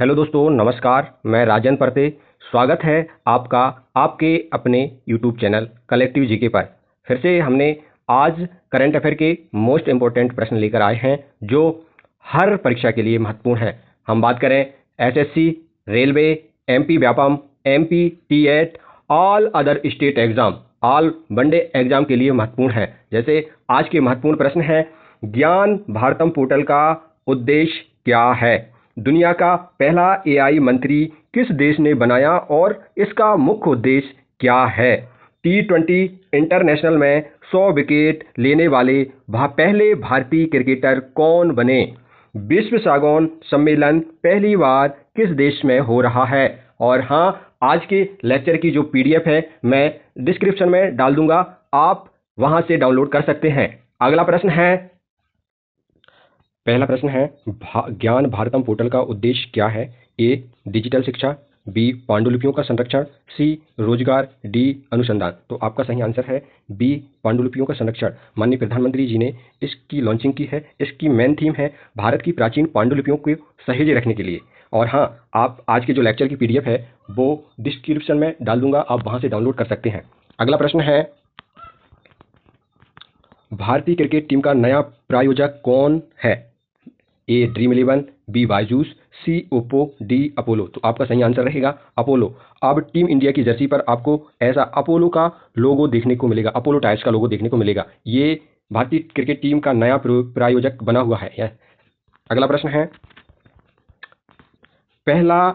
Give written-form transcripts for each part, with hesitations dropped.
Hello दोस्तों, नमस्कार। मैं राजन परते। स्वागत है आपका आपके अपने यूट्यूब चैनल कलेक्टिव जीके पर। फिर से हमने आज करंट अफेयर के मोस्ट इम्पोर्टेंट प्रश्न लेकर आए हैं जो हर परीक्षा के लिए महत्वपूर्ण है। हम बात करें SSC, railway, MP Vyapam, MP TET, all other state exam, all one day exam के लिए महत्वपूर्ण है। जैसे आज के महत्वपूर्ण प्रश्न है, ज्ञान भारतम पोर्टल का उद्देश्य क्या है? दुनिया का पहला एआई मंत्री किस देश ने बनाया और इसका मुख्य उद्देश्य क्या है? टी20 इंटरनेशनल में 100 विकेट लेने वाले पहले भारतीय क्रिकेटर कौन बने? विश्व सागौन सम्मेलन पहली बार किस देश में हो रहा है? और हाँ, आज के लेक्चर की जो पीडीएफ है मैं डिस्क्रिप्शन में डाल दूंगा, आप वहां से डाउनलोड कर सकते हैं। अगला प्रश्न है, पहला प्रश्न है, ज्ञान भारतम पोर्टल का उद्देश्य क्या है? ए, डिजिटल शिक्षा, बी, पांडुलिपियों का संरक्षण, सी, रोजगार, डी, अनुसंधान। तो आपका सही आंसर है बी, पांडुलिपियों का संरक्षण। माननीय प्रधानमंत्री जी ने इसकी लॉन्चिंग की है। इसकी मेन थीम है भारत की प्राचीन पांडुलिपियों को सहेजे रखने के लिए। और हाँ, आप आज के जो लेक्चर की पीडीएफ है वो डिस्क्रिप्शन में डाल दूंगा, आप वहां से डाउनलोड कर सकते हैं। अगला प्रश्न है, भारतीय क्रिकेट टीम का नया प्रायोजक कौन है? ए, ड्रीम 11, बी, बायजूस, सी, ओप्पो, डी, अपोलो। तो आपका सही आंसर रहेगा अपोलो। अब टीम इंडिया की जर्सी पर आपको ऐसा अपोलो का लोगो देखने को मिलेगा, अपोलो टायर्स का लोगो देखने को मिलेगा। ये भारतीय क्रिकेट टीम का नया प्रायोजक बना हुआ है। अगला प्रश्न है, पहला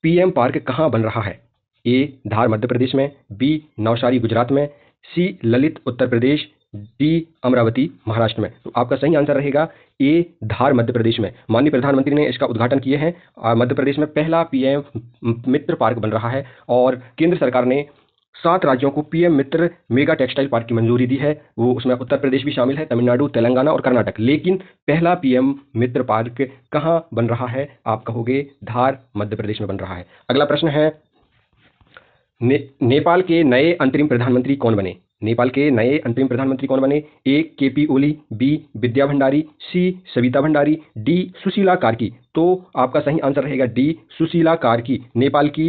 पीएम पार्क कहाँ बन रहा है? ए, धार मध्य प्रदेश में, बी, नवसारी गुजरात में, सी, ललित उत्तर प्रदेश, डी, अमरावती महाराष्ट्र में। तो आपका सही आंसर रहेगा ए, धार मध्य प्रदेश में। माननीय प्रधानमंत्री ने इसका उद्घाटन किए हैं। मध्य प्रदेश में पहला पीएम मित्र पार्क बन रहा है और केंद्र सरकार ने 7 राज्यों को पीएम मित्र मेगा टेक्सटाइल पार्क की मंजूरी दी है। वो उसमें उत्तर प्रदेश भी शामिल है, तमिलनाडु, तेलंगाना और कर्नाटक। लेकिन पहला पीएम मित्र पार्क कहाँ बन रहा है? आप कहोगे धार मध्य प्रदेश में बन रहा है। अगला प्रश्न है, नेपाल के नए अंतरिम प्रधानमंत्री कौन बने? नेपाल के नए अंतरिम प्रधानमंत्री कौन बने? ए, केपी ओली, बी, विद्या भंडारी, सी, सविता भंडारी, डी, सुशीला कार्की। तो आपका सही आंसर रहेगा डी, सुशीला कार्की नेपाल की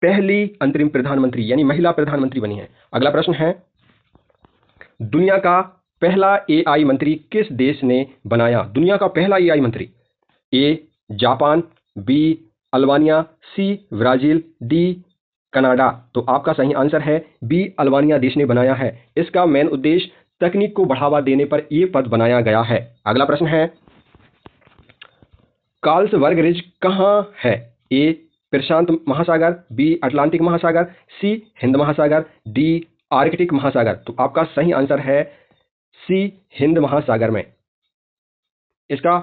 पहली अंतरिम प्रधानमंत्री यानी महिला प्रधानमंत्री बनी है। अगला प्रश्न है, दुनिया का पहला एआई मंत्री किस देश ने बनाया? दुनिया का पहला एआई मंत्री? ए, जापान, बी, अल्बानिया, सी, ब्राजील, डी, कनाडा। तो आपका सही आंसर है बी, अल्बानिया देश ने बनाया है। इसका मेन उद्देश्य तकनीक को बढ़ावा देने पर यह पद बनाया गया है। अगला प्रश्न है, कार्लसबर्ग रिज कहाँ है? ए, प्रशांत महासागर, बी, अटलांटिक महासागर, सी, हिंद महासागर, डी, आर्कटिक महासागर। तो आपका सही आंसर है सी, हिंद महासागर में। इसका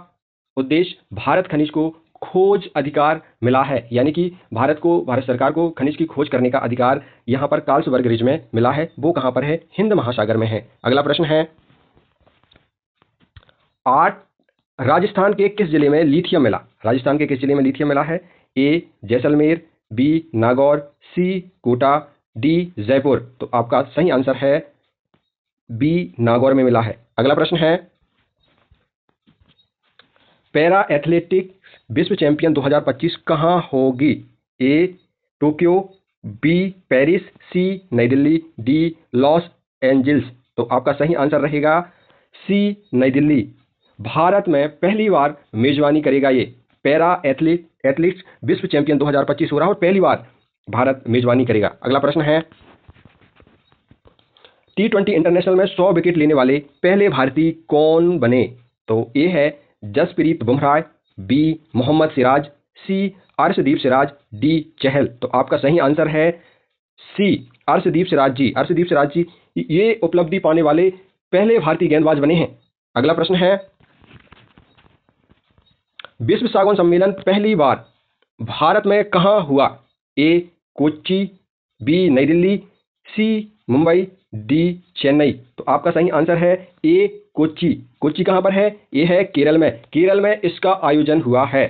उद्देश्य भारत खनिज को खोज अधिकार मिला है, यानी कि भारत सरकार को खनिज की खोज करने का अधिकार यहां पर कार्लसबर्ग रिज में मिला है। वो कहां पर है? हिंद महासागर में है। अगला प्रश्न है, 8 राजस्थान के किस जिले में लिथियम मिला? राजस्थान के किस जिले में लिथियम मिला है? ए, जैसलमेर, बी, नागौर, सी, कोटा, डी, जयपुर। तो आपका सही आंसर है बी, नागौर में मिला है। अगला प्रश्न है, पैरा एथलेटिक्स विश्व चैंपियन 2025 कहां होगी? ए, टोक्यो, बी, पेरिस, सी, नई दिल्ली, डी, लॉस एंजल्स। तो आपका सही आंसर रहेगा सी, नई दिल्ली। भारत में पहली बार मेजबानी करेगा ये पैरा एथलीट्स विश्व चैंपियन 2025 हो रहा है और पहली बार भारत मेजबानी करेगा। अगला प्रश्न है, टी20 इंटरनेशनल में 100 विकेट लेने वाले पहले भारतीय कौन बने? तो ए है जसप्रीत बुमराह, बी, मोहम्मद सिराज, सी, अर्शदीप सिराज, डी, चहल। तो आपका सही आंसर है सी, अर्शदीप सिराज जी। अर्शदीप सिराज जी ये उपलब्धि पाने वाले पहले भारतीय गेंदबाज बने हैं। अगला प्रश्न है, विश्व सागौन सम्मेलन पहली बार भारत में कहां हुआ? ए, कोच्चि, बी, नई दिल्ली, सी, मुंबई, डी, चेन्नई। तो आपका सही आंसर है ए, कोच्चि। कोच्चि कहां पर है? ये है केरल में। केरल में इसका आयोजन हुआ है।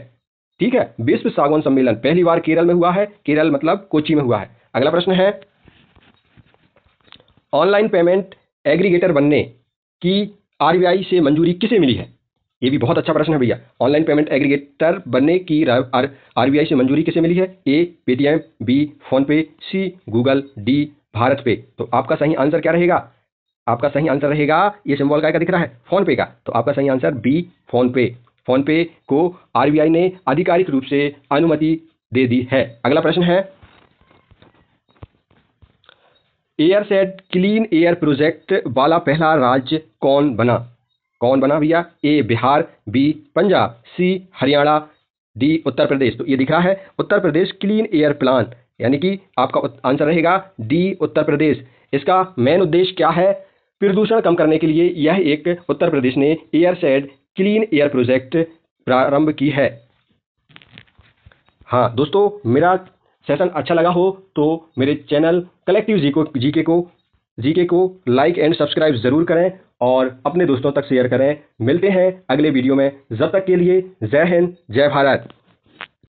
ठीक है, विश्व सागौन सम्मेलन पहली बार केरल में हुआ है। केरल मतलब कोच्चि में हुआ है। अगला प्रश्न है, ऑनलाइन पेमेंट एग्रीगेटर बनने की आरबीआई से मंजूरी किसे मिली है? ये भी बहुत अच्छा प्रश्न है भैया। ऑनलाइन पेमेंट एग्रीगेटर बनने की आरबीआई से मंजूरी किसे मिली है? ए पेटीएम, बी फोन पे, सी गूगल, डी भारत पे। तो आपका सही आंसर क्या रहेगा? आपका सही आंसर रहेगा, ये सिंबल का दिख रहा है फोन पे का, तो आपका सही आंसर बी फोन पे। फोन पे को आरबीआई ने आधिकारिक रूप से अनुमति दे दी है। अगला प्रश्न है, एयरसेट क्लीन एयर प्रोजेक्ट वाला पहला राज्य कौन बना? कौन बना भैया? ए बिहार, बी पंजाब, सी हरियाणा, डी उत्तर प्रदेश। तो ये दिख रहा है Uttar Pradesh clean air plan, यानी कि आपका आंसर रहेगा डी उत्तर प्रदेश। इसका मेन उद्देश्य क्या है? प्रदूषण कम करने के लिए यह एक उत्तर प्रदेश ने एयरसेट क्लीन एयर प्रोजेक्ट प्रारंभ की है। हाँ दोस्तों, मेरा सेशन अच्छा लगा हो तो मेरे चैनल कलेक्टिव जीके को लाइक एंड सब्सक्राइब जरूर करें और अपने दोस्तों तक शेयर करें। मिलते हैं अगले वीडियो में, जब तक के लिए जय हिंद, जय भारत।